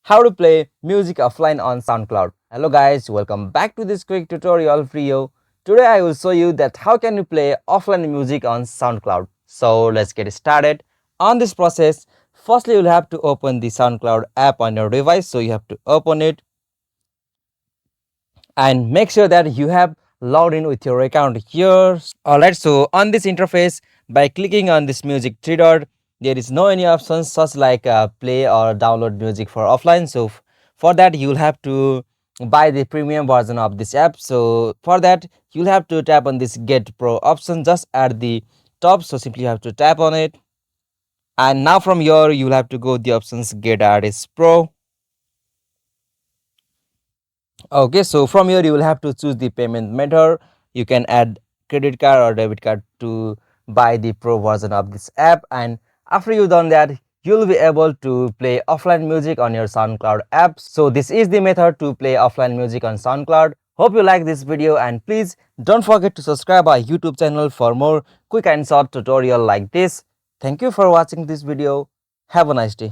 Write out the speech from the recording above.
how to play music offline on SoundCloud. Hello guys, welcome back to this quick tutorial video. Today I will show you that how can you play offline music on SoundCloud. So let's get started. On this process, firstly you'll have to open the SoundCloud app on your device. So you have to open it and make sure that you have logged in with your account here. Alright, so on this interface, by clicking on this music three dot, there is no any options such like play or download music for offline. So for that you'll have to buy the premium version of this app. So for that you'll have to tap on this get pro option just at the top. So simply you have to tap on it, and now from here you'll have to go the options get artist pro. Okay, so from here you will have to choose the payment method. You can add credit card or debit card to buy the pro version of this app, and after you done that you'll be able to play offline music on your SoundCloud app. So this is the method to play offline music on SoundCloud. Hope you like this video, and please don't forget to subscribe our YouTube channel for more quick and short tutorial like this. Thank you for watching this video. Have a nice day.